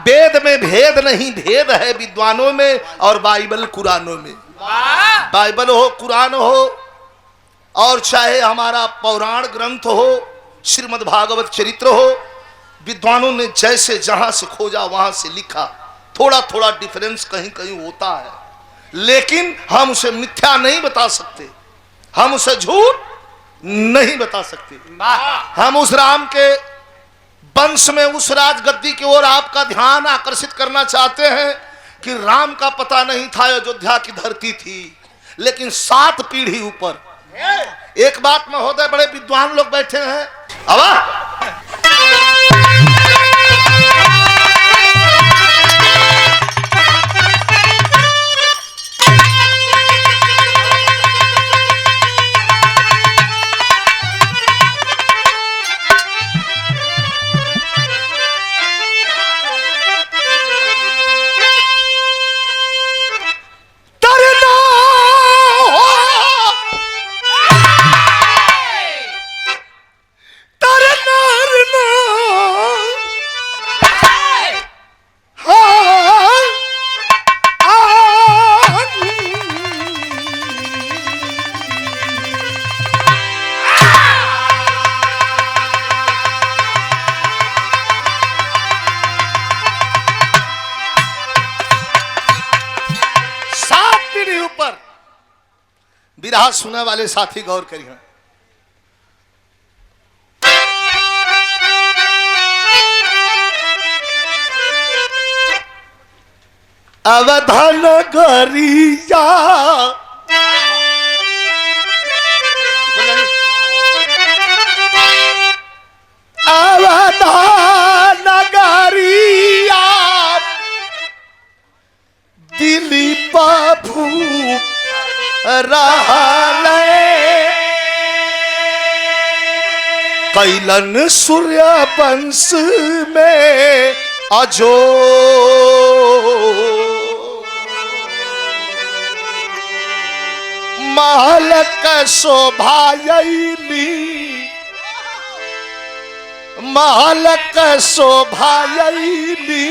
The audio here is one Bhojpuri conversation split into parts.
वेद में भेद नहीं, भेद है विद्वानों में और बाइबल कुरानों में। बाइबल हो, कुरान हो, और चाहे हमारा पौराण ग्रंथ हो, श्रीमद् भागवत चरित्र हो, विद्वानों ने जैसे जहां से खोजा वहां से लिखा। थोड़ा थोड़ा डिफरेंस कहीं कहीं होता है, लेकिन हम उसे मिथ्या नहीं बता सकते, हम उसे झूठ नहीं बता सकते। हम उस राम के वंश में उस राजगद्दी की ओर आपका ध्यान आकर्षित करना चाहते हैं कि राम का पता नहीं था अयोध्या की धरती थी, लेकिन 7 पीढ़ी ऊपर। एक बात महोदय, बड़े विद्वान लोग बैठे हैं, अब विरहा सुनने वाले साथी गौर करिए। अवधान गरिया अवधान गरिया दिलीप भूप कैलन सूर्य वंश में अजो महल शोभायली महल शोभायली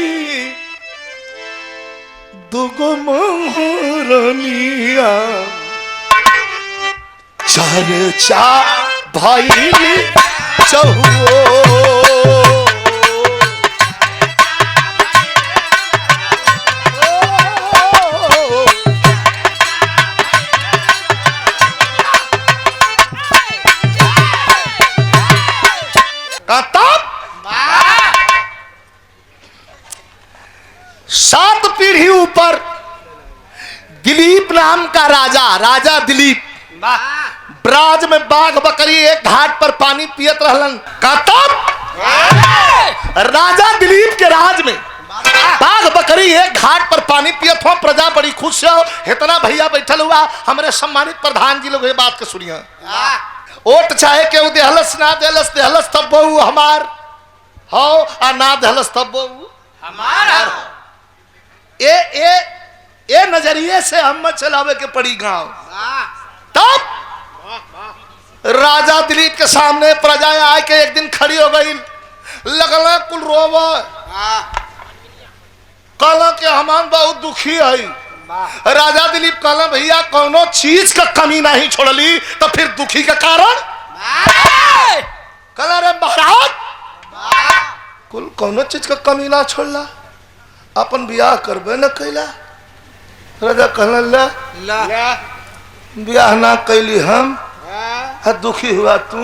दुगो मोहरनिया चर्चा भइली चहुओ सात पीढ़ी ऊपर दिलीप नाम का राजा दिलीप ब्राज में बाघ बकरी एक घाट पर पानी पियत रहलन। राजा दिलीप के राज में बाघ बकरी एक घाट पर पानी पियत हो, प्रजा बड़ी खुश हो। इतना भैया बैठल हुआ, हमारे सम्मानित प्रधान जी लोग ये बात के सुनिए। ओट चाहे के देहलस ना देहलस, देहलस तब बहु हमार हो आ ना देहलस तब बहु हमार। ए नजरिए से हम चलावे के पड़ी गांव। तब राजा दिलीप के सामने प्रजाएं आए के एक दिन खड़ी हो गई, लगल कुल रोव, कहला के हमान बहुत दुखी है। राजा दिलीप कहला भैया कोनो चीज का कमी नहीं छोड़ली तो फिर दुखी का कारण कहला रे महाराज कुल कोनो चीज का कमी ना छोड़ला, अपन ब्याह करबे न कैला। राजा कहला ब्याह ना कैली हम, दुखी हुआ तू,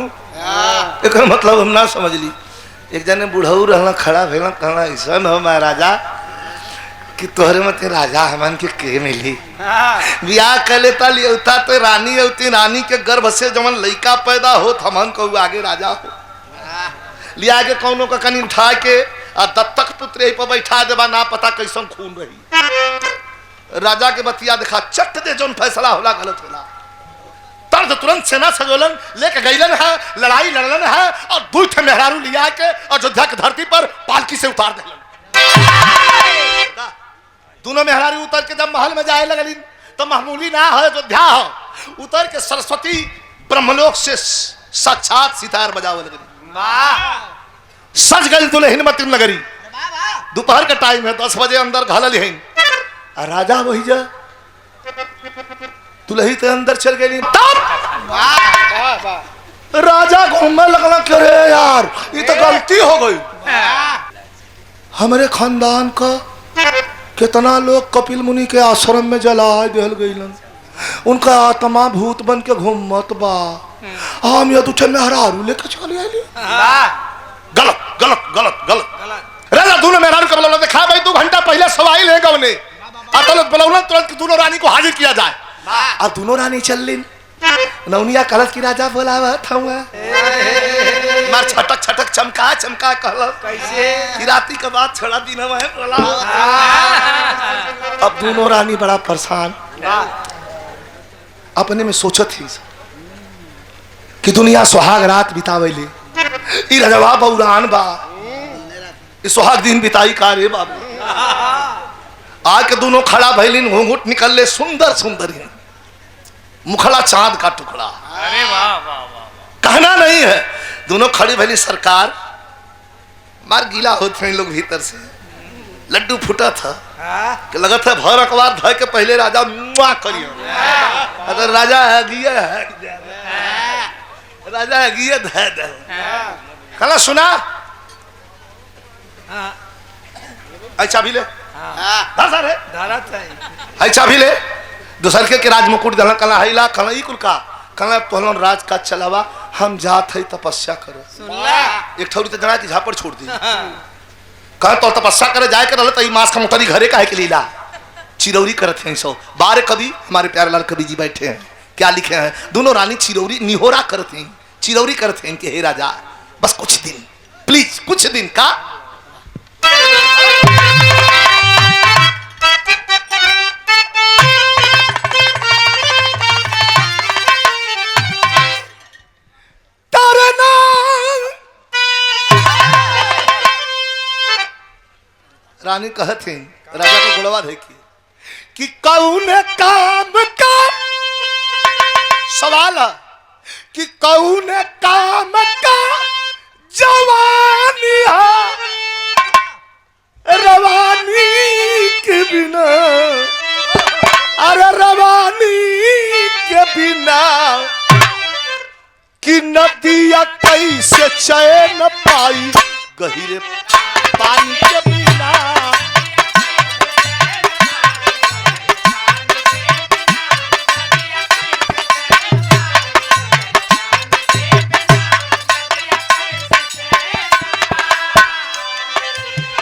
एक मतलब हम ना समझली। एक जने बुढ़ऊ रहना खड़ा भेला, कहना ऐसा हो महाराजा कि तोहरे मत राजा हमन के मिली, ब्याह कर लेता लियता तो रानी होती, रानी के गर्भ से जमन लड़का पैदा हो हमन को आगे राजा हो। लिया के कौनों का कनी उठा के आ दत्तक पुत्र यही पर बैठा देवा, ना पता कैसन खून रही। राजा के बतिया देखा, चट दे जोन फैसला होला गलत होला। तर्द तुरंत सेना सजोलन लेके गईलन है, लड़ाई लड़लन है और दू ठे मेहरारू लिया के अयोध्या की धरती पर पालकी से उतार देलन। दोनों मेहरारू उतर के जब महल में जाए लगलिन तो मामूली ना हो अयोध्या हो, उतर के सरस्वती ब्रह्मलोक से साक्षात सितार बजावे लगली। सज गई दुल्हन मती नगरी। दोपहर का टाइम है, 10 बजे अंदर घाल हैं। राजा वही जा तुलही ते अंदर चल गई। राजा घूमने लगना, करे यार ये तो गलती हो गई। हमारे खानदान का कितना लोग कपिल मुनि के आश्रम में जला दिल गईलन, उनका आत्मा भूत बन के घूमत बा। हम ये तुझे मेहरारू लेके चले आइली। गलत गलत गलत गलत। राजा दोनों मेहरारू के बोला देखा भाई 2 घंटा पहले सवाई ले गवने अतलत बोला तुरंत दोनों रानी को हाजिर किया जाए। अब दोनों रानी चल ली नौनिया कलश की राजा बोलावा था मार छटक छटक चमका चमका कहल कैसे राती के बाद छोड़ा दिन है बोला। अब दोनों रानी बड़ा परेशान अपने में सोचत थी कि दुनिया सुहाग रात बितावेली, ई रजवा बौरान बा, ई सुहाग दिन बिताई का रे बाबू। आज के दोनों खड़ा भैलिन, घूंघट निकल ले सुंदर सुंदर मुखड़ा चांद का टुकड़ा। अरे वाह वाह वाह, कहना नहीं है। दोनों खड़ी भैली, सरकार मार गीला होते हैं लोग भीतर से, लड्डू फूटा था कि लगा था भर अखबार धर के पहले राजा मुआ करियो। अगर राजा है गिया है राजा है गिया धर दे कला सुना अच्छा भी ले अच्छा भी ले दूसर के राज मुकुट दल कला हैला कला ई कुल का कला तोहलन राज का चलावा, हम जात है तपस्या करे। एक ठौरी तो जना की झापड़ छोड़ दी कह तो तपस्या करे जाए कर तो मास का मुतरी घरे का है कि लीला चिरौरी करते हैं। सो 12 कवि हमारे प्यारे लाल कवि जी बैठे हैं, क्या लिखे हैं? दोनों रानी चिरौरी निहोरा करते हैं, चिरौरी करते हैं कि हे राजा बस कुछ दिन प्लीज, कुछ दिन का रानी कहते हैं राजा को गुड़वा देखिए कि कौन काम का सवाल है कि कौन काम का जवानी है रवानी के बिना, अरे रवानी के बिना कि नदिया कैसे चैन पाई गहिरे पानी के बिना।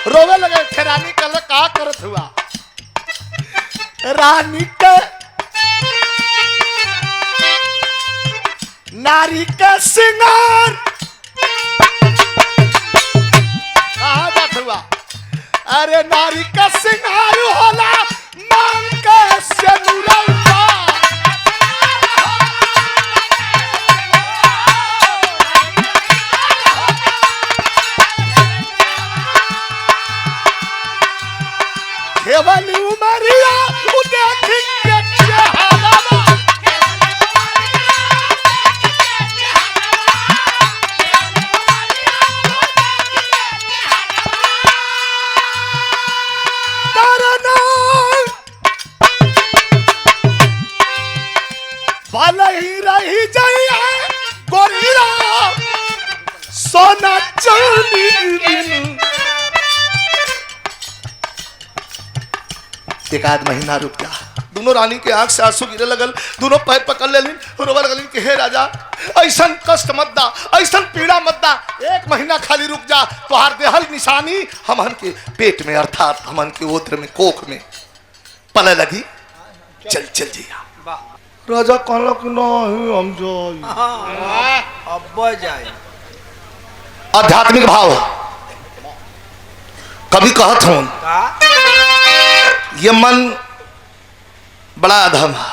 रोवे लगे थे रानी कल का करत हुआ रानी के नारी का सिंगार कहा बात हुआ? अरे नारी का सिंगार होला मांग के सिनुरवा, केवल उमरिया उदेखी के चेहरावा, भले ही रही जाइए गोरिया सोना चांदी। एक आध महीना रुक जा। दोनों रानी के आंख से आंसू गिरे लगल, दोनों पैर पकड़ ले रोवा लगल कि हे राजा ऐसा कष्ट मत दा, ऐसा पीड़ा मत दा, 1 महीना खाली रुक जा। तोहार देहल निशानी हमन के पेट में अर्थात हमन के ओद्र में कोख में पले लगी, चल चल जिया। राजा कहला कि नहीं हम जाई, अब जाए। आध्यात्मिक भाव कभी कहत हूं ये मन बड़ा अधम है,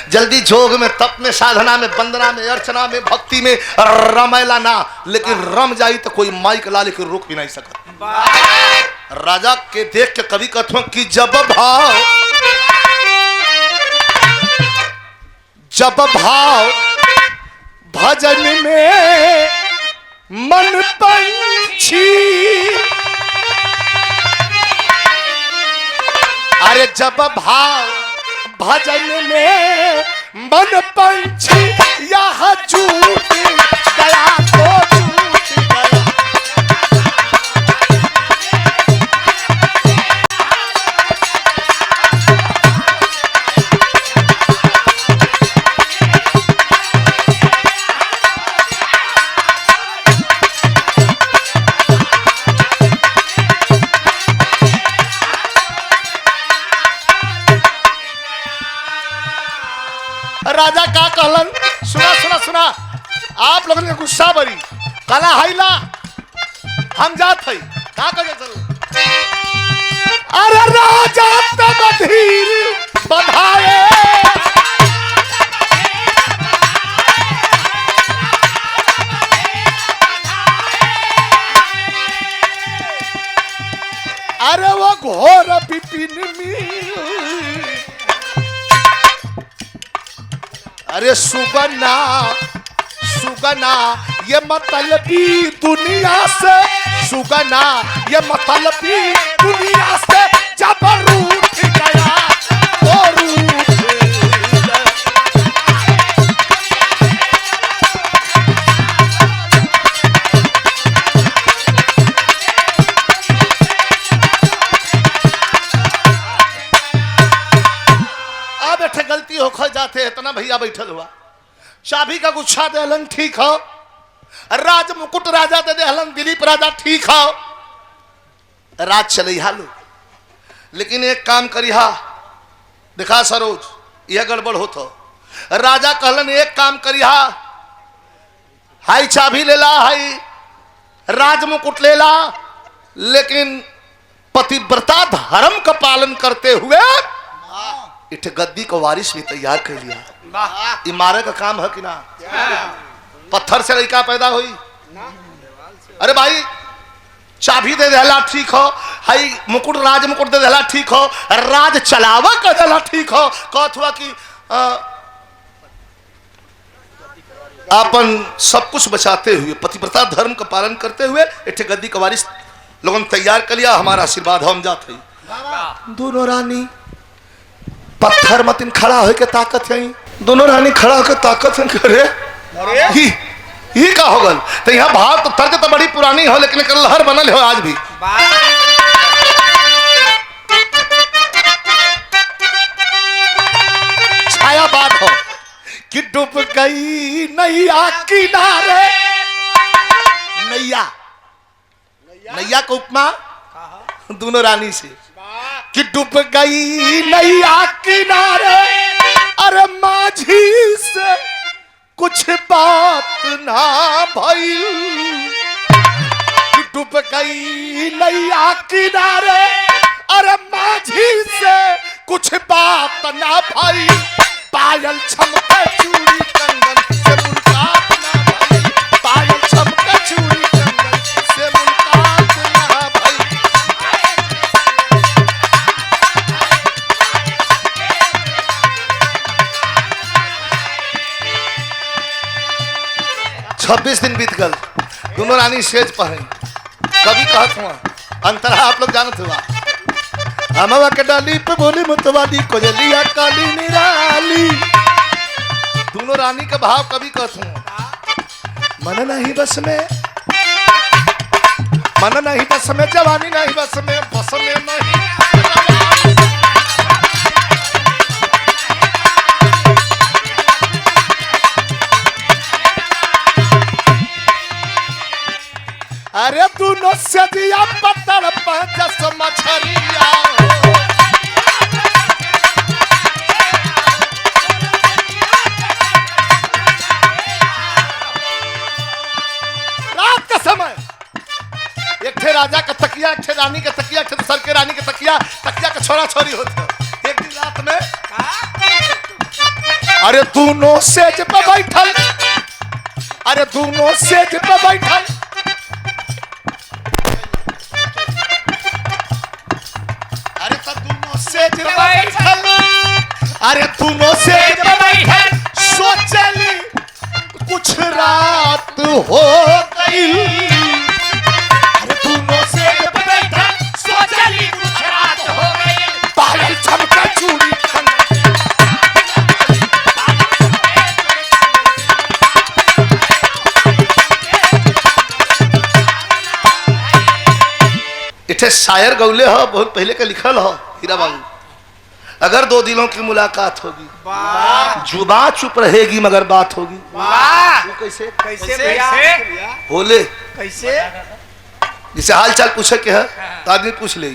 जल्दी जोग में तप में साधना में वंदना में अर्चना में भक्ति में रमेला ना, लेकिन रम जाई तो कोई माइक ला लेकर रोक भी नहीं सकता। राजा के देख के कभी कहत हूं कि जब भाव भजन में मन पंछी अरे जब भाव भजन में मन पंछी यह झूठ गया तो झूठ गया। राजा का कहलन, सुना सुना सुना, आप लोगों ने गुस्सा बरी कला हाइला हम जात है का करे चल। अरे राजा तब धीर बधाए, अरे वो घोर विपिन में, अरे सुगना सुगना ये मतलबी दुनिया से, सुगना ये मतलबी दुनिया से जब रूठ गया तो रूठ गया। अब ऐसे गलती होकर जाते इतना भैया बैठल हुआ, चाबी का गुच्छा दे हलन ठीक हो, राज मुकुट राजा दे हलन दिलीप राजा ठीक हो, राज चले हालो। लेकिन एक काम करिहा, देखा सरोज यह गड़बड़ हो तो राजा कहलन एक काम करिहा, हाई चाबी ले ला, हाई राज मुकुट ले ला, लेकिन पतिव्रता धर्म का पालन करते हुए इठ गद्दी को वारिस भी तैयार कर लिया। इमारत का काम है कि ना, पत्थर से लड़का पैदा हुई। अरे भाई चाबी दे देला ठीक हो, हाई मुकुट राज मुकुट दे देला ठीक हो, राज चलावा कर देला ठीक हो, कहत हुआ कि अपन सब कुछ बचाते हुए पतिव्रता धर्म का पालन करते हुए इठ गद्दी का वारिस लोगों ने तैयार कर लिया, हमारा आशीर्वाद हम जाते हैं। दोनों रानी पत्थर मतिन खड़ा हो के ताकत है, दोनों रानी खड़ा होकर ताकत है करे ही का हो गल। तो यहाँ भाव तो तर्क तो बड़ी पुरानी हो, लेकिन लहर बनल हो आज भी। छाया बात हो कि डूब गई नैया किनारे, नैया नैया को उपमा दोनों रानी से कि डूब गई नैया किनारे, अरे माझी से कुछ बात ना भई, कि डूब गई नैया किनारे, अरे माझी से कुछ बात ना भई, पायल छमके चूड़ी कंगन से मुलाकात ना भई, पायल छमके चूड़ी कंगन से मुलाकात ना भई। 26 दिन बीत गल, दोनों रानी सेज पर हैं। कभी कहत हुआ अंतरा आप लोग जानत हुआ, हमवा के डाली पे बोली मतवादी कोजलिया काली निराली। दोनों रानी का भाव कभी कहत हुआ, मन नहीं बस में, मन नहीं बस में, जवानी नहीं बस में, बस में नहीं। अरे दोनों से दिया पत्थर पर जस मछलिया, रात का समय एक थे राजा का तकिया, एक थे रानी का तकिया, एक थे सर के रानी का तकिया, तकिया का छोरा छोरी होते। एक दिन रात में अरे दोनों सेज पे बैठल, अरे दोनों सेज पे बैठल, अरे दोनों से बैठल, सोचली कुछ रात हो गई, अरे दोनों से बैठल, सोचली कुछ रात हो गई, पायल एक शायर गौले हो, बहुत पहले का लिखल हो हीरा बाबू, अगर दो दिलों की मुलाकात होगी, जुबान चुप रहेगी मगर बात होगी। वो कैसे कैसे भैया? बोले कैसे? जिसे हाल चाल पूछे के है तो आदमी पूछ ले,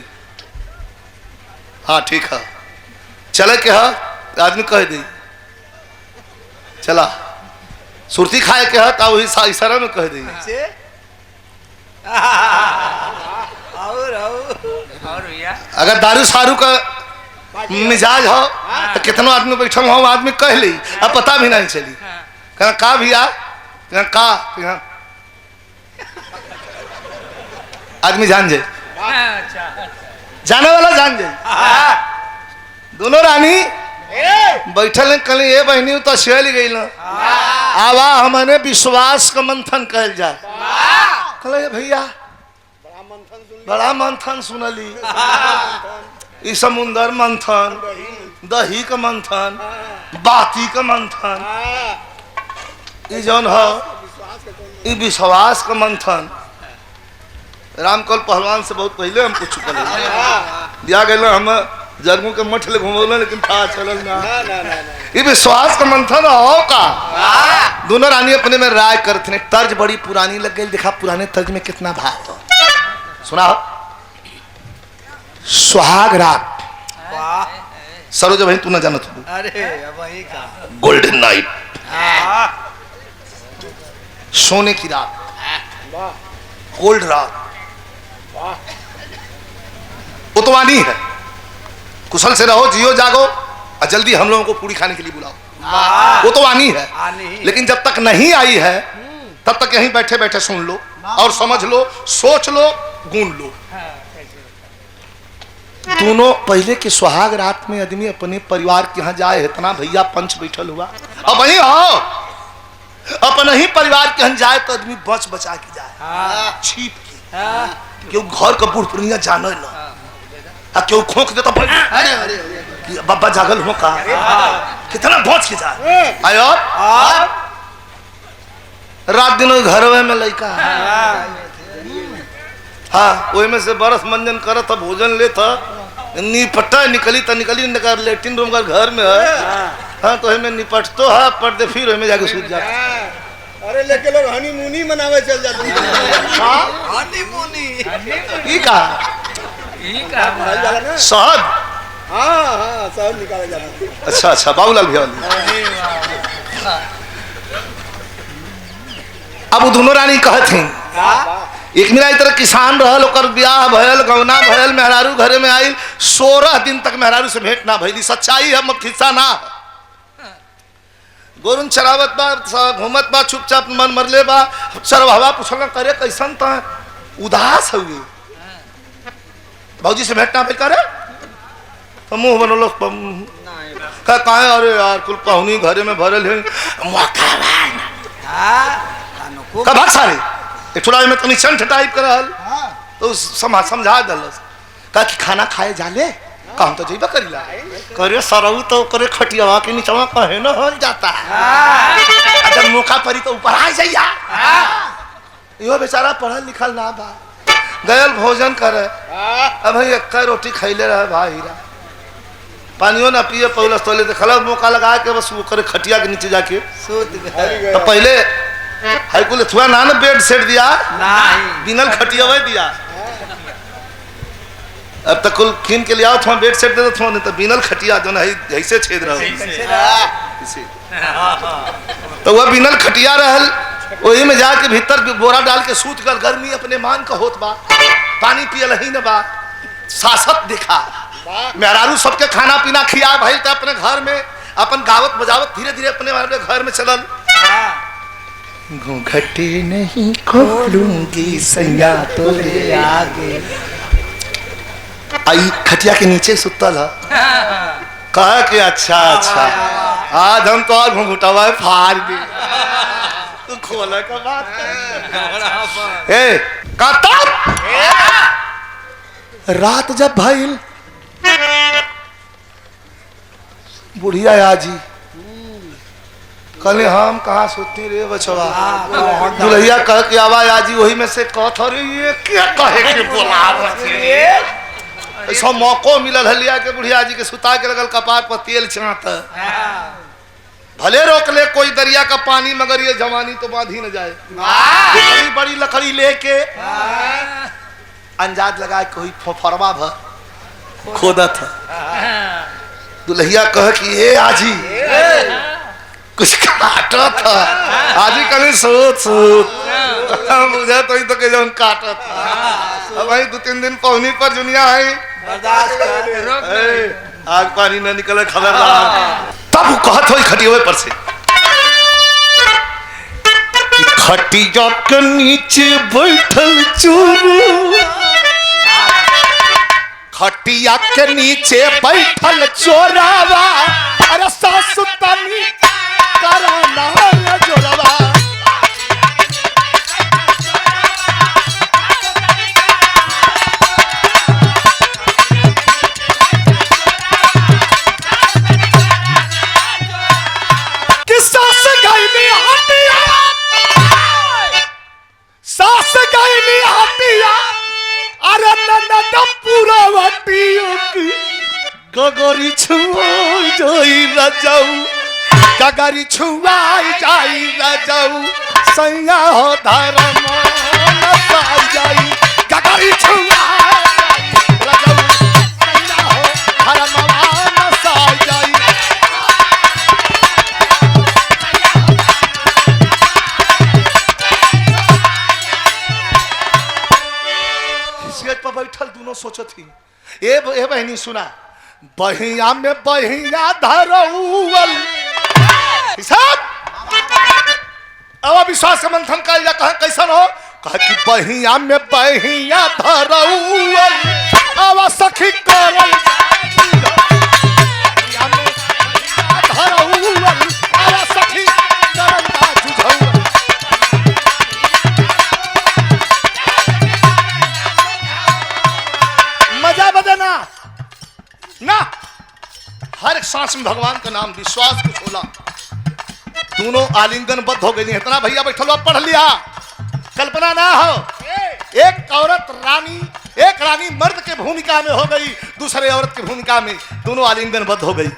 हाँ ठीक है, चले के है आदमी कह दे चला, सुरती खाए के है तो वही इशारा में कह दे। और भैया अगर दारू सारू का मिजाज हो तो कितना आदमी बैठल हो आदमी कह ली, अब पता भी नहीं चली कहना का भैया का आदमी जान जाए, जाने वाला जान जाए। दोनों रानी बैठल हैं, कल ये बहनी तो चल गई ना, आवा हमने विश्वास का मंथन कहल जाए। कल भैया बड़ा मंथन सुनली, ई समुंदर मंथन, दही का मंथन, बाती का मंथन, ई जौन हो ई विश्वास का मंथन। रामकल पहलवान से बहुत पहले हम कुछ दिया गया, हम जरगू के मठ ले घूमल लेकिन था चलल ना, ये विश्वास का मंथन हो का। दोनों रानी अपने में राय करते हैं, तर्ज बड़ी पुरानी लग गई, देखा पुराने तर्ज में कितना भाव हो। सुना सुहाग रात, सरोज भाई तू ना जानत हो, अरे वही का गोल्डन नाइट, सोने की रात, गोल्ड रात, उतवानी है। कुशल से रहो, जियो जागो और जल्दी हम लोगों को पूरी खाने के लिए बुलाओ। वो तो आनी है, लेकिन जब तक नहीं आई है तब तक यहीं बैठे बैठे सुन लो और समझ लो, सोच लो, गूंज लो। दोनों पहले के सुहाग रात में आदमी अपने परिवार के यहाँ जाए, इतना भैया पंच बैठल हुआ, अब वही आओ अपने ही परिवार के यहाँ जाए तो आदमी बच बचा के जाए, छिप के, क्यों घर का बूढ़ पुरनिया जाने ना, क्यों खोख देता अरे बाबा जागल हो का, कितना बच के जाए। आयो रात दिन घर में लड़का, हाँ वही में से बरस मंजन करत था, भोजन लेता, निपटा निकली तो निकली, निकाल लेटिन रूम का घर में है, हाँ तो हमें निपट तो है पड़ते, फिर हमें जाके सूझ जाता। अरे लेके लोग हनीमूनी मनावे चल जाते हैं। हनीमूनी शहद, हाँ शहद निकाला जाता है। अच्छा अच्छा बाबूलाल भैया, अब वो दोनों रानी कहत हैं, एक मेरा तरह किसान रहल, ओकर ब्याह भयल, गौना भयल, मेहरारू घरे में आइल, 16 दिन तक मेहरारू से भेंट ना भइली। सच्चाई है, मत खिस्सा ना, गोरुन चरावत बा, घूमत बा, चुपचाप मन मरले बा, चरवावा पूछल करे कैसन था, उदास हुए, भाजी से भेंट ना भइल करे तो मुंह बनलो कहे अरे यार कुल पहुनी घरे में भरल है, भाग सारे एक थोड़ा में तनी चंठ टाइप करल तो समझा दलस, कहा कि खाना खाए जाले, काम तो जेबा करिला, करे सरऊ तो करे खटियावा के नीचवा कहे न हो जाता है, जब मौका पड़ी तो ऊपर आ जाइया। यो बेचारा पढ़ल लिखल ना बा, गयल भोजन करे, अब भाई एक रोटी खैले रहे भाई हीरा, पानियों ना पिए, पौलस तोले देखल मौका लगा के बस वो करे खटिया के नीचे जाके तो पहले हाईकुल थुआ ना बेड सेट दिया, बिनल खटिया वही दिया, अब तक कुल खीन के लिए आओ थोड़ा बेड सेट दे दो, थोड़ा नहीं तो बिनल खटिया जो ना ऐसे छेद रहो, तो वह बिनल खटिया रहल, वही में जाके भीतर बोरा डाल के सूत कर, गर्मी अपने मान का होत बा, पानी पियल ही न बा, सासत देखा, मेहरारू सबके खाना पीना खिया भाई, तो अपने घर में अपन गावत बजावत धीरे धीरे अपने घर में चलल, घूंघटे नहीं खोलूंगी सैया तोरे आगे, आई खटिया के नीचे सुतल है, कहा कि अच्छा अच्छा आज हम तो और घूंघटावा फाड़ दे, तू खोला का बात ए रात जब भइल बुढ़िया आजी कहले हम कहाँ सोचते रे बचवा दुल्हिया कह के आवाज आजी वही में से कह थोड़ी ये क्या कहे के बोलावत रे ऐसा मौको मिलल है लिया के बुढ़िया जी के सुता के लगल कपार पर तेल छात भले रोक ले कोई दरिया का पानी मगर ये जवानी तो बांध ही न जाए बड़ी बड़ी लकड़ी लेके अंजाद लगा कोई फोफरवा भर खोदत दुल्हिया कह कि ये आजी कुछ काटा था आजी कभी सोच मुझे तो के जौन काटा था अब भाई 2-3 दिन पौनी पर दुनिया है आग पानी न निकले खबरदार तब वो कहत हो खटिया पर से खटिया के नीचे बैठल चोर खटिया के नीचे बैठल चोरावा अरे सासु तनी कराना है जोरवा सास गईली हटिया सास गईली हटिया अरे नन्ना पूरा हटियो की गगरी छुआई जाई राजाऊ गगरी छुआई जाई राजाऊ सैया हो धर्म नसाई जाई गगरी छुआई राजाऊ सैया हो धर्म नसाई जाई पर बैठल दोनों सोचत ही ए बहनी सुना बहिया में बहिया धरौल हिसाब अब विश्वास का मंथन कर कहा कैसन हो कहा कि बहिया में बहिया धरौल अब सखी करल धरौल अब सखी करल जुझौल मजा बदना ना हर एक सांस में भगवान का नाम विश्वास को खोला दोनों आलिंगन बद्ध हो गई इतना भैया बैठलो पढ़ लिया कल्पना ना हो एक औरत रानी एक रानी मर्द के भूमिका में हो गई दूसरे औरत की भूमिका में दोनों आलिंगन बद्ध हो गई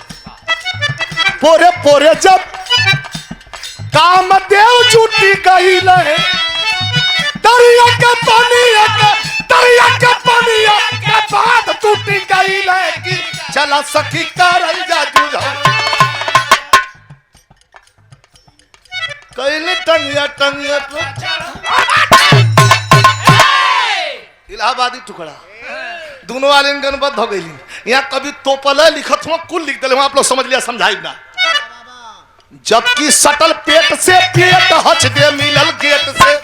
पोरे पोरे जब कामदेव छूटी गई ले दरिया का पानी दरिया का पानी के बाद टूटी गई लेकी चला सखी करल जा जुझा कैले टंगिया टंगिया इलाहाबादी टुकड़ा दोनों आलिंगन बद्ध हो गई यहाँ कभी तोपल लिखत हुआ कुल लिख दिले आप लोग समझ लिया समझाई ना जबकि सटल पेट से पेट हच दे मिलल गेट से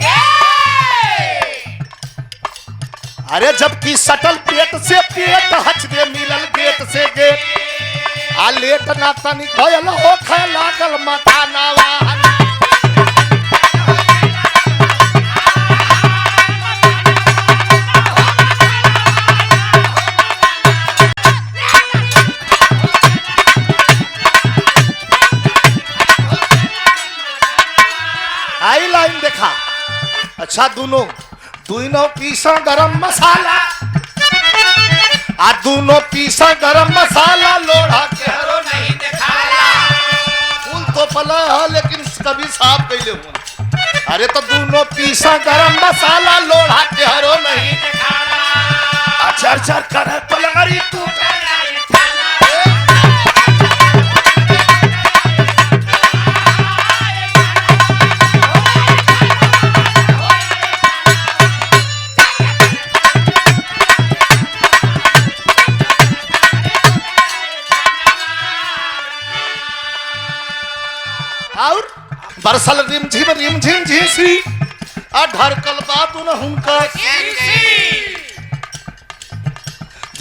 अरे जबकि सटल पेट से पेट हच दे मिलल गेट से गेट आ लेट ना तनी भयल हो खे लागल माथा नावा आई लाइन देखा अच्छा दोनों पीसा गरम मसाला आ दोनों पीसा गरम मसाला लोढ़ा के हरो नहीं दिखाला फूल तो पला है लेकिन कभी साफ कैले हो अरे तो दोनों पीसा गरम मसाला लोढ़ा के हरो नहीं दिखाला अचर चर करे पलंगरी टूट और बरसल रिम झिम झीसी आ ढरकल बातुन हुनका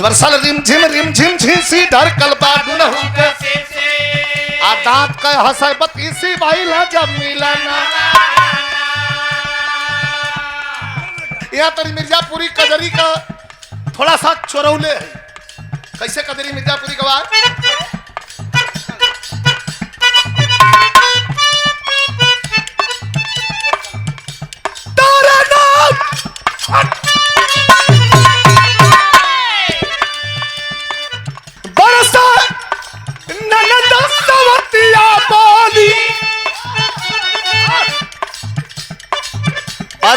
बरसल रिम झिम झीसी ढरकल बातुन हुनका आ दांत का हंसाई बतीसी भाईला जब मिलना यहाँ तरी मिर्जापुरी कजरी का थोड़ा सा चोरौले है कैसे कजरी मिर्जापुरी का बात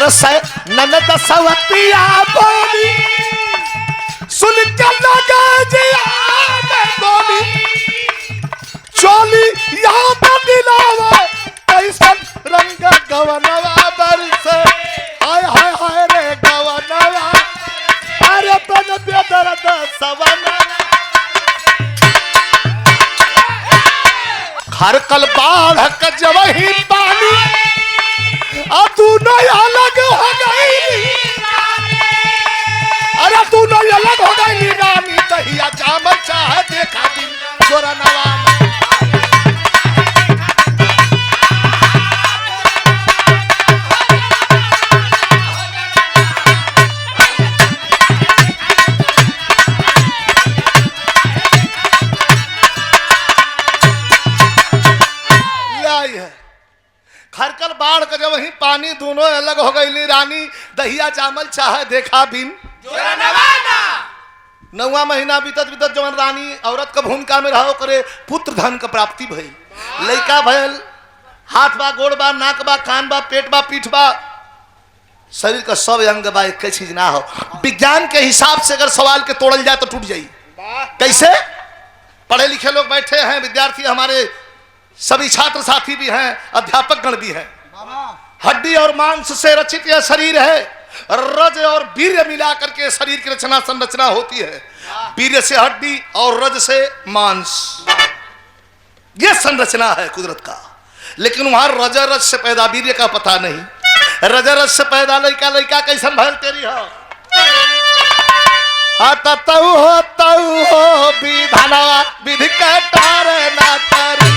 अरे से ननद सवतिया बोली सुन के लगा चोली यहाँ पर दिलावा कैसन रंग गवनवा बरसे हाय हाय हाय रे गवनवा अरे बन बेदर्द सवनवा हर कल बाढ़ का जब ही पानी अब तू नहीं अलग हो गई अरे तू नहीं अलग हो गई रानी दहिया जामल चाह देखा दिन जोरा नवा खरकल बाढ़ का जब वही पानी दोनों अलग हो गई रानी दहिया चावल चाहे देखा बिन नौवा महीना बीतत बीतत जवन रानी औरत का भूमिका में रहो करे पुत्र धन का प्राप्ति भइल लड़का भइल हाथ बा गोड़ बा नाक बा कान बा पेट बा पीठ बा शरीर का सब अंग बा एक चीज ना हो विज्ञान के हिसाब से अगर सवाल के तोड़ल जाए तो टूट जाई कैसे पढ़े लिखे लोग बैठे हैं विद्यार्थी हमारे सभी छात्र साथी भी हैं अध्यापक गण भी हैं हड्डी और मांस से रचित यह शरीर है रज और वीर्य मिला करके शरीर की रचना संरचना होती है वीर्य से हड्डी और रज से मांस यह संरचना है कुदरत का लेकिन वहां रज रज से पैदा वीर्य का पता नहीं रज रज से पैदा लड़का लड़का कैसन भल तेरी हो तऊ हो विधानवा विधि कटार ना तारी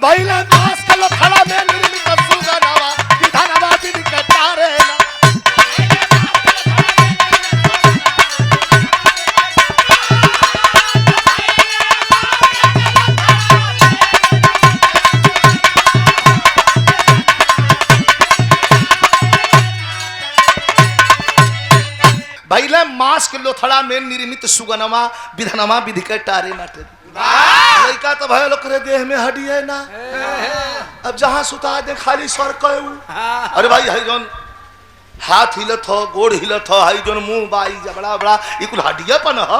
भैला मास कल खड़ा में निर्मित सुगनवा विधानवा विधि कटारे ना भैला मास के लोथड़ा में निर्मित सुगनवा विधानवा विधि कटारे ना लड़का तो भाई लोग करे देह में हड्डी है ना अब जहां सुता दे खाली सर कहू अरे भाई हई जोन हाथ हिलत हो गोड़ हिलत हो हई जोन मुंह बाई जबड़ा बड़ा ई कुल हड्डियापन हो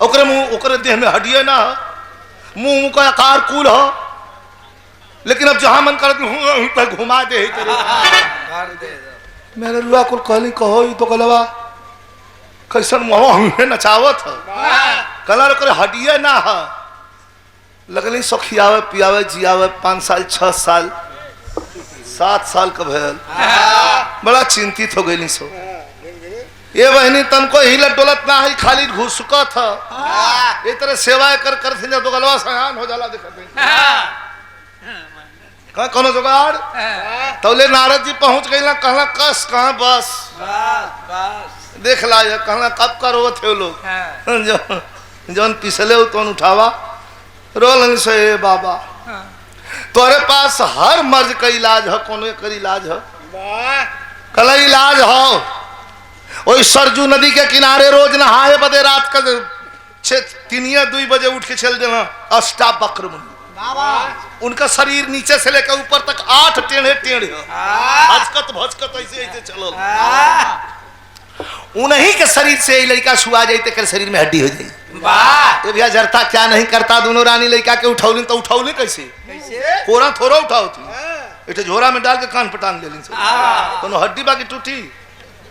ओकरे मुंह ओकरे देह में हड्डी ना मुंह का आकार कुल हो लेकिन अब जहां मन कर घुमा दे मेरे रुआ कुल कहली कहो ई तो कलवा कैसन मुंह हमें नचावत हो कलर करे हड्डिया ना है लगली सखियावे पियावे जियावे 5 साल 6 साल 7 साल का भयल बड़ा चिंतित हो गई सो ये बहनी तन को हिलत डोलत ना है खाली घुसकत है ये तरह सेवा कर थे तो गलवा सयान हो जाला देखते कहाँ कोनो जुगाड़ तौले नारद जी पहुंच गई ना कहला कस कहाँ बस देख ला कहला कब करो थे लोग जौन पिछले हो तो उठावा रोल से बाबा तोरे पास हर मर्ज का इलाज है कोनो कर इलाज है कल इलाज हो वही सरजू नदी के किनारे रोज नहाए बदे रात का 3-2 बजे उठ के चल देना अष्टावक्र मुनि उनका शरीर नीचे से लेकर ऊपर तक 8 टेढ़े हचकत भचकत ऐसे ऐसे चलो उन्हीं के शरीर से लड़का सुआ जाते कर शरीर में हड्डी हो जाए ये भैया जरता क्या नहीं करता दोनों रानी लड़का के उठौली तो उठौली कैसे कोरा थोड़ा उठाओ थी इटे झोरा में डाल के कान पटान ले ली कोनो हड्डी बाकी टूटी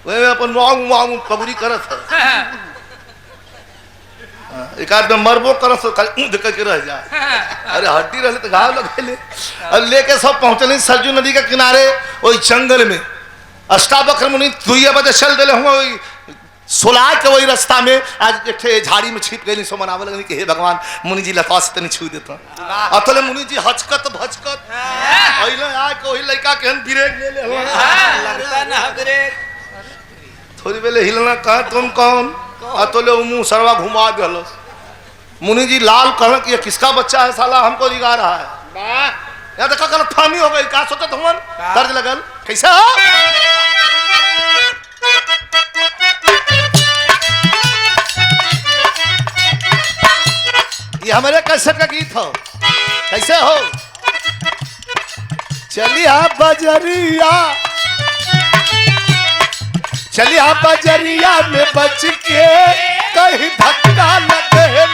वही अपन वांग कबूरी करत है एक आदमी मरबो करत तो खाली ऊँध करके रह जाए अरे हड्डी रहे तो घाव लगे ले अब लेके सब पहुंचले सरजू नदी के किनारे वही जंगल में अष्टावक्र मुनि 2 बजे चल दिले हुआ वही सोलाह के वही रास्ता में आज एक झाड़ी में छिप गई सो मनावे लगनी कि हे भगवान मुनि जी लता से तनी छू देता अतले मुनि जी हचकत भचकत पहले आ के वही लड़का के ब्रेक ले ले लगता ना ब्रेक थोड़ी बेले हिलना कहा तुम कौन अतले मुंह सरवा घुमा दिलो मुनि जी लाल कहना कि ये किसका बच्चा है साला हमको दिखा रहा है या देखा गलत फहमी हो गई क्या सोचा तुम दर्द लगल कैसा ये हमारे कैसेट का गीत हो। कैसे हो? चलिया बजरिया, चलिया बजरिया में बच के कहीं धक्का लगे।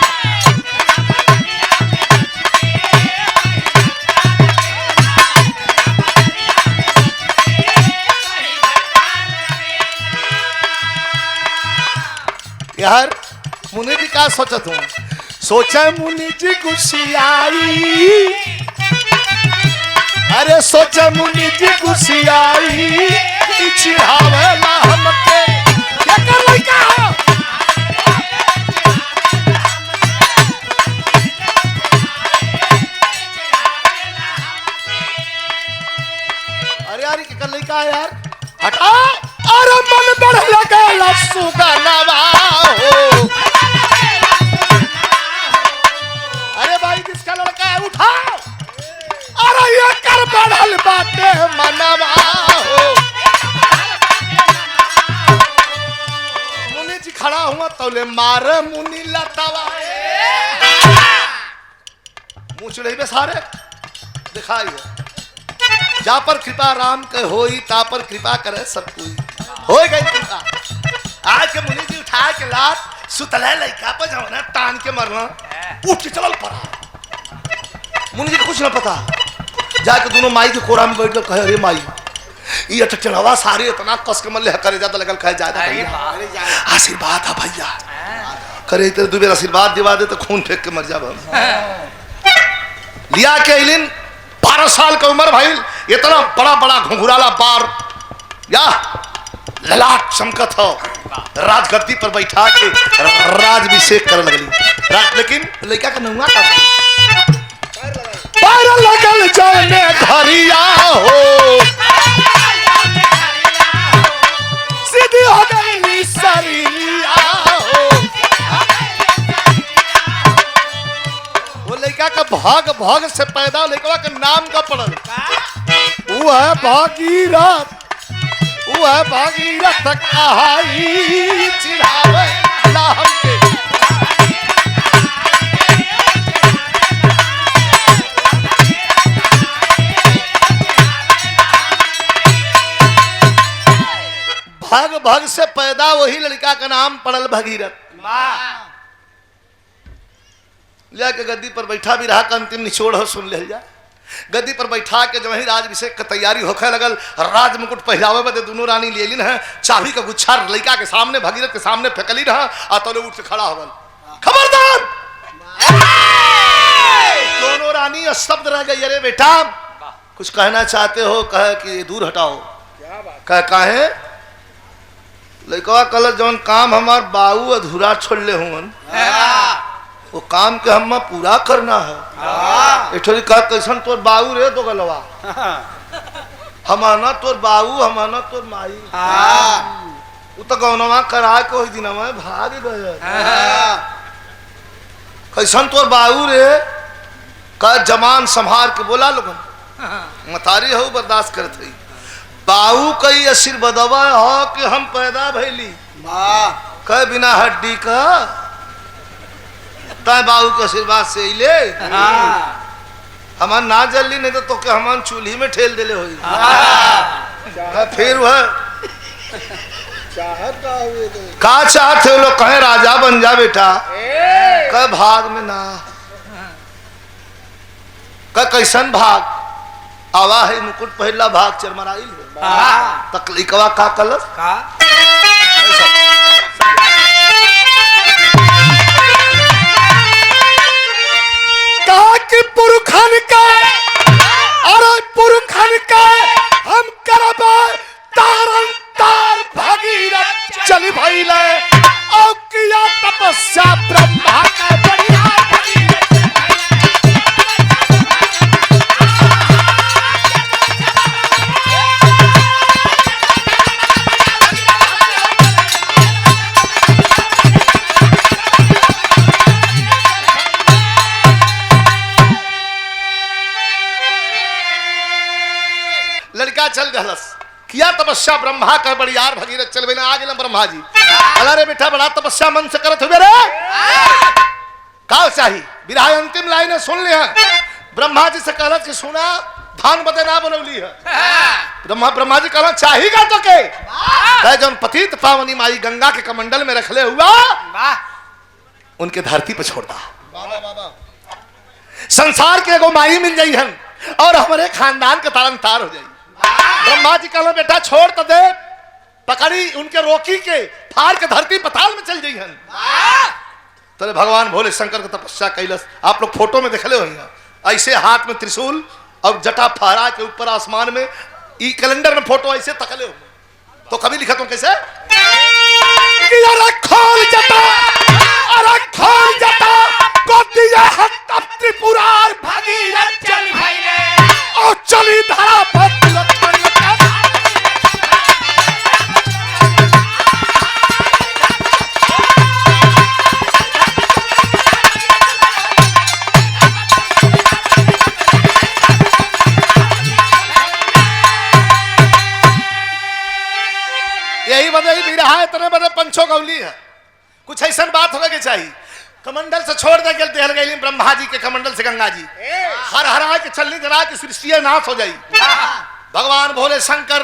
यार मुनि जी का सोचत हूँ, सोचा मुनि जी गुस्सियाई, अरे सोचा मुनि जी गुस्सियाई, चिढ़ावेला हमके क्या कर लइका हो। अरे यार क्या कर लइका यार, हटा। अरे मन बढ़ लगा सुगनवा हो। अरे भाई किसका लड़का है, उठाओ। अरे ये कर बढ़ल बाटे मनवा हो। मुनि जी खड़ा हुआ तौले मारे मुनि लतावा, मुंह चढ़े सारे दिखाई। जा पर कृपा राम के होई, ता पर कृपा करे सब कोई। हो गई कृपा। आज के मुनि जी उठा के लात सुतले लइका पर जाओ तान के मरना, उठ के चल पड़ा। मुनि जी को कुछ ना पता, जाके दोनों माई के कोरा में बैठ के कहे, अरे माई ये टटनवा सारे इतना कस के मल्ले करे ज्यादा लगल कहे ज्यादा आशीर्वाद है भैया, करे तेरे दो बेर आशीर्वाद दिवा दे तो खून फेंक के मर जाब। लिया के अलिन 12 साल का उम्र भाई, इतना बड़ा बड़ा घुंघराला बार या ललाट चमकत हो, राजगद्दी पर बैठा के राजभिषेक कर लगली। लेकिन लड़का का नौवा का पैर लगल जाने घरिया हो, सीधी हो गई सरिया हो। वो लड़का का भाग भाग से पैदा लड़का का नाम का पड़ल, वो है भागीरथ, वो है भागीरथ कहाई, चिढ़ावे ला हमके। भाग भाग से पैदा वही लड़का का नाम पड़ल भगीरथ। लेके गद्दी पर बैठा भी रहा का अंतिम निचोड़ हो सुन ले जा। गद्दी पर बैठा के जब ही राजभिषेक का तैयारी होखे लगल, राज मुकुट पहनावे बदे दोनों रानी ले लीन है, चाबी का गुच्छा लड़का के सामने भगीरथ के सामने फेंकली रहा, आ तोले उठ के खड़ा होगल। खबरदार! दोनों रानी स्तब्ध रह गई। अरे बेटा कुछ कहना चाहते हो? कहे कि दूर हटाओ। कहे काहे? लड़का कल जौन काम हमार बाबू अधूरा छोड़ ले हुन, वो काम के हम पूरा करना है। एठोरी कह कैसन तोर बाबू रे तो गलवा, हमाना तोर बाबू हमाना तोर माई, वो तो गौनवा करा के वही दिन में भाग गए। कैसन तोर बाबू रे? कह जमान संभार के बोला लोगन, मतारी हो बर्दाश्त करत है। बाबू कई आशीर्वादवा हो कि हम पैदा भैली, कह बिना हड्डी का तय बाबू के आशीर्वाद से ले हमार ना जल्दी, नहीं तो के हमार चूल्ही में ठेल देले होई। फिर वह का चाहते हो लोग? कहे राजा बन जा बेटा, कह भाग में ना, कह कैसन भाग? आवा है मुकुट पहला भाग चरमराइल तकलीकवा का कलर का कि पुरखन का, अरे पुरखन का हम करब तारन तार भगीरथ चली भइले, और किया तपस्या ब्रह्मा का बढ़िया चल गलस किया तपस्या ब्रह्मा कर बड़ियार भगीरथ चल बिना आ गेल ब्रह्मा जी। अला रे बेटा बड़ा तपस्या मन से करत हुए रे, का चाहिए विराह अंतिम लाइन सुन लिया। ब्रह्मा जी से कहला कि सुना धान बदे ना बनौली है। ब्रह्मा जी कहला चाहिएगा तो के कहे जौन पतित पावनी माई गंगा के कमंडल में रखले हुआ उनके धरती पर छोड़ दा। संसार के एगो माई मिल जाई हम और हमारे खानदान के तारन तार हो जाई। ब्रह्मा जी कहला बेटा छोड़ तो दे, पकड़ी उनके रोकी के फाड़ के धरती पताल में चल जाई हम। तो भगवान भोले शंकर की तपस्या कैलस। आप लोग फोटो में देखले हो ऐसे हाथ में त्रिशूल और जटा फहरा के ऊपर आसमान में। ई कैलेंडर में फोटो ऐसे तकले हो तो कभी लिखा तुम कैसे कि अरे खोल जटा, अरे खोल जटा को दिया है तब त्रिपुरार भगीरथ चल भइले और चली धरा पर यही बदई बिरहा इतने बड़े पंचो गौली है। कुछ ऐसा बात होगा कि चाहिए कमंडल से छोड़ दे गए गई ब्रह्मा जी के कमंडल से गंगा जी हर हरा के चलनी जरा की सृष्टि नाश हो जाई। भगवान भोले शंकर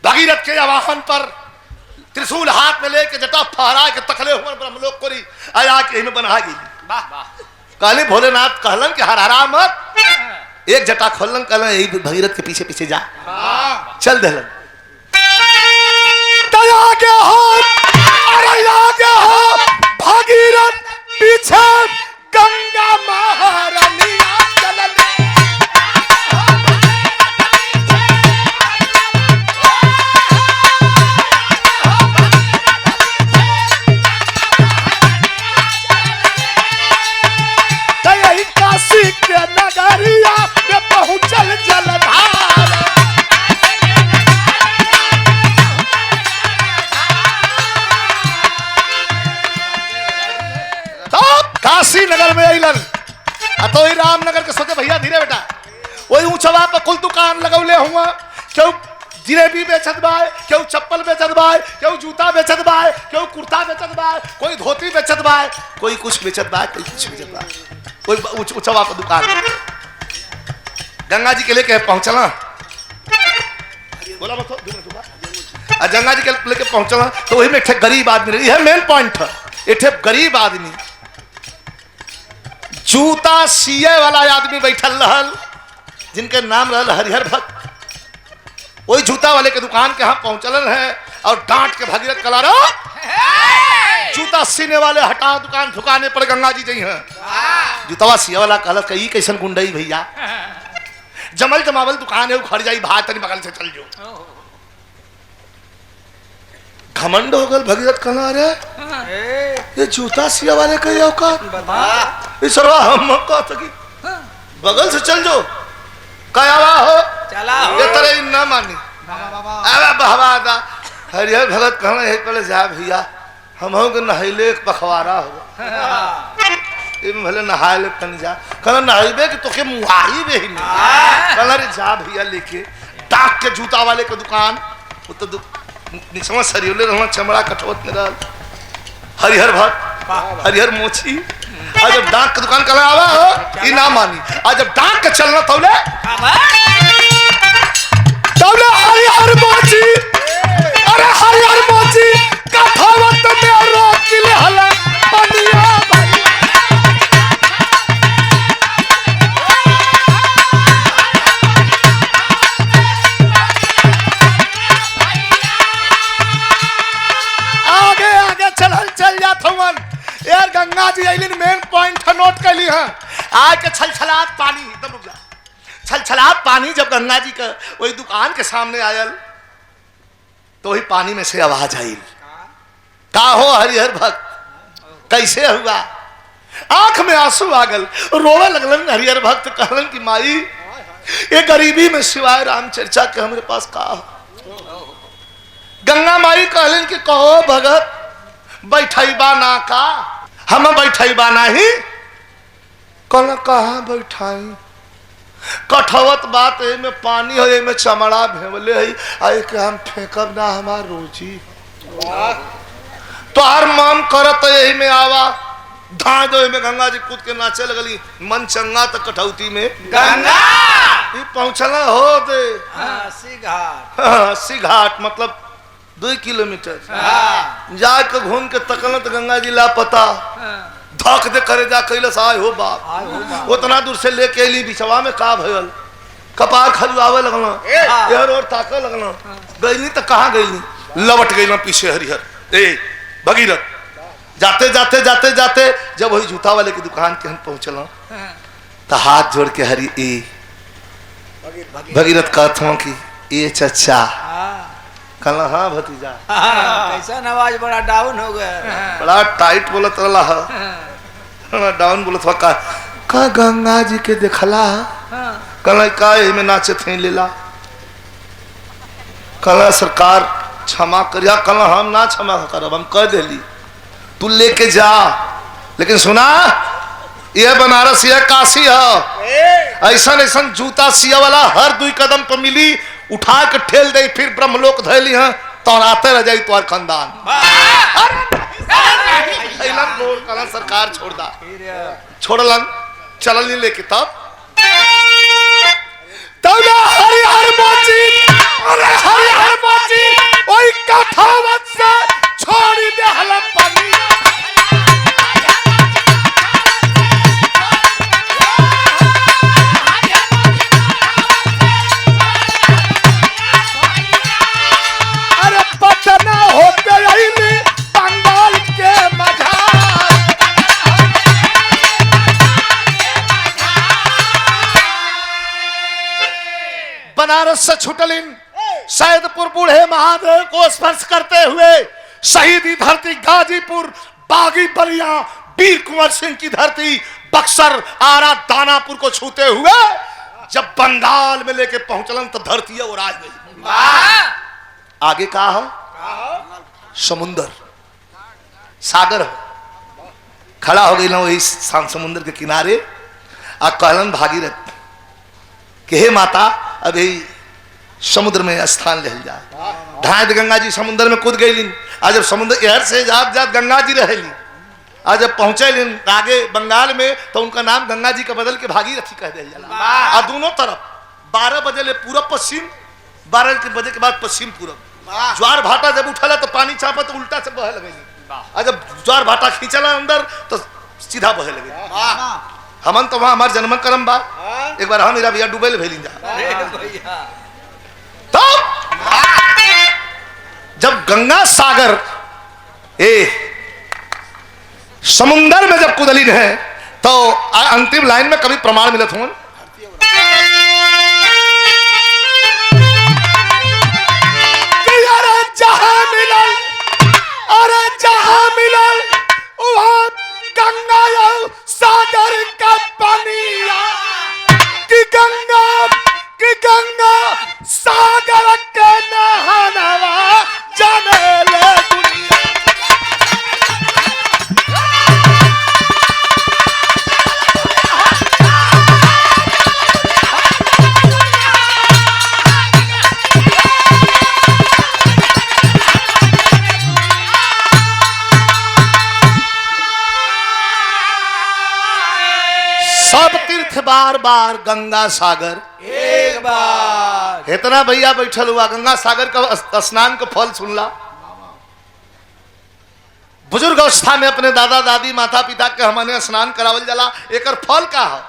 भगीरथ के आवाहन पर त्रिशूल हाथ में लेके जटा फहरा के तखले हुए ब्रह्मलोक को आया के में बना गई। कहले भोलेनाथ कहलन कि हर हरा मत, एक जटा खोलन कहलन यही भगीरथ के पीछे पीछे जा। चल देलन आगे हो, अरे आगे हो भगीरथ पीछे गंगा महारानी चलन। काशी के नगरिया में पहुंचल जलधार। काशी नगर में अलन तो ही रामनगर के सोचे भैया धीरे बेटा वही ऊंचवा पर कुल दुकान लगौले हुआ। क्यों जिलेबी बेचत बा, क्यों चप्पल बेचत बा, क्यों जूता बेचत बा, क्यों कुर्ता बेचत बा, कोई धोती बेचत बा, कोई कुछ बेचत बा, कोई कुछ बेचत बा। कोई ऊंचवा पर दुकान गंगा जी के लेके पहुंचला बोला मत गंगा जी के लेके पहुंचला तो वही में एक गरीब आदमी रही है। मेन पॉइंट है एक गरीब आदमी जूता सिए वाला आदमी बैठल रहल जिनके नाम रहल हरिहर भक्त। वही जूता वाले के दुकान के यहाँ पहुंचल है और डांट के भगीरथ कला रहा जूता सीने वाले हटाओ दुकान ठुकाने पर गंगा जी जी हैं। जूतावा सिया वाला कहल कई कैसन गुंडई भैया जमल जमावल दुकान है उखड़ जाई भाई तनी बगल से चल जो। घमंड हो गल भगीरथ कहना रे ये जूता सिया वाले कही औकात इस हम सकी बगल से चल जो कयावा हो चला हो ये तरह ना मानी। अरे बहवादा हरिहर भगत कहना है पहले जा भैया हम हो के नहैले एक पखवारा हो इन भले नहाए ले तन जा कहना नहाइबे कि तोके मुहाई बे ही नहीं कहना रे जा भैया लेके डाक के जूता वाले के दुकान वो तो निचवा सरियोले रहना चमड़ा कठोत में रहल हरिहर भक्त हरिहर मोची आज जब डाक के दुकान कला आवा हो ई ना मानी। आज जब डाक के चलना तौले तौले हरिहर मोची अरे हरिहर मोची कठोत में रोक ले हला पनिया चल जात हवन यार। गंगा जी आइलिन मेन पॉइंट नोट कर ली है आज के छलछलात पानी एकदम रुक जा छलछलात पानी जब गंगा जी का वही दुकान के सामने आयल तो वही पानी में से आवाज आई का हो हरिहर भक्त कैसे हुआ। आंख में आंसू आ गल रोवे लगलन हरिहर भक्त कहलन कि माई ये गरीबी में सिवाय राम चर्चा के हमारे पास का हो। गंगा माई कहलन कि कहो भगत बैठैबा ना का हम बैठैबा नहीं कल कहाँ बैठाई कठवत बात में पानी है में चमड़ा भेवले है आई के हम फेंकब ना हमार रोजी तो हर मन करत यही में आवा धाँ जो में गंगा जी कूद के नाचे लगली मन चंगा तक कठौती में गंगा ई पहुंचला हो दे सी घाट 80 घाट मतलब 2 किलोमीटर जाके घूम के तकल तो गंगा जी लापता धक दे करे जा कैलस आय हो बाप उतना दूर से लेके अली बिछवा में का भयल कपार खलुआवे लगना यार और ताका लगना गईली तो कहाँ गईली लवट गईला पीछे हरिहर ए भगीरथ जाते जाते जाते जाते जब वही जूता वाले की दुकान के हम पहुंचल तो हाथ जोड़ के हरी ए भगीरथ कहता हूँ कि ए चचा कहला हाँ भतीजा कैसा नवाज बड़ा डाउन हो गया बड़ा टाइट बोलत रहा है डाउन बोलत हुआ का गंगा जी के देखला कहला का में नाचे थे लेला कहला सरकार क्षमा करिया कहला हम ना क्षमा करब हम कह देली तू लेके जा लेकिन सुना यह बनारस यह काशी है ऐसा ऐसा जूता सिया वाला हर 2 कदम पर मिली उठा के ठेल दे फिर ब्रह्मलोक धैली है तो आते रह जाई तुम्हार खानदान सरकार छोड़ दा छोड़लन चलल नहीं लेके तब हरि हर बाजी अरे हरि हर बाजी ओई कठावत से छोड़ी दे हलम पानी अरे पटना होते आईली बंगाल के मझार बनारस से छुटलिन सैदपुर बूढ़े महादेव को स्पर्श करते हुए शहीदी धरती गाजीपुर बागी बलिया वीर कुंवर सिंह की धरती बक्सर आरा दानापुर को छूते हुए जब बंगाल में लेके पहुंचलन तो धरती और आज गई आगे कहा है समुंदर सागर खड़ा हो गई ना वही समुद्र के किनारे आ कहलन भागीरथ कि हे माता अभी समुद्र में स्थान ले जाए ढाई गंगा जी समुद्र में कूद गई आज जब समुद्र एहर से जात जात गंगा जी रहेली आज जब पहुंचे आगे बंगाल में तो उनका नाम गंगा जी का बदल के भागीरथी कह दिया जाला और दोनों तरफ 12 बजे ले पूरब पश्चिम 12 बजे के बाद पश्चिम पूरब ज्वार भाटा जब उठला तो पानी चापा तो उल्टा से बहे लगे और जब ज्वार भाटा खींचला अंदर तो सीधा बहे लगे हमन तो वहां हमार जन्म कर्म बा एक बार हम मेरा भैया डूबे भेली जा तो जब गंगा सागर समुंदर में जब कुदलीन है तो अंतिम लाइन में कभी प्रमाण मिलत हूं जहां मिलल वहां गंगा सागर का पानी कि गंगा सागर के नहानवा जाने ले दुनिया सब तीर्थ बार बार गंगा सागर एक बार इतना भैया बैठल हुआ गंगा सागर का स्नान का फल सुनला बुजुर्ग अवस्था में अपने दादा दादी माता पिता के हमने स्नान करावल जाला एकर फल का है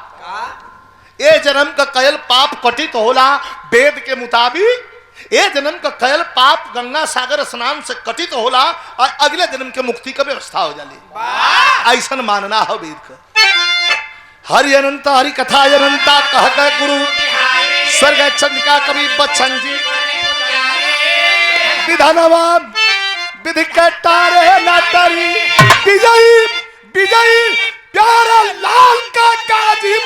ए जन्म का कयल पाप कटित होला वेद के मुताबिक ए जन्म का कयल पाप गंगा सागर स्नान से कटित होला और अगले जन्म के मुक्ति का व्यवस्था हो जाली ऐसा मानना है वेद का हरि अनंता हरि कथा अनंता कहत गुरु स्वर्ग चंद्रिका कवि बच्चन जी विधानवा विधि कटारे नाटरी विजयी विजयी प्यारा लाल का गाजी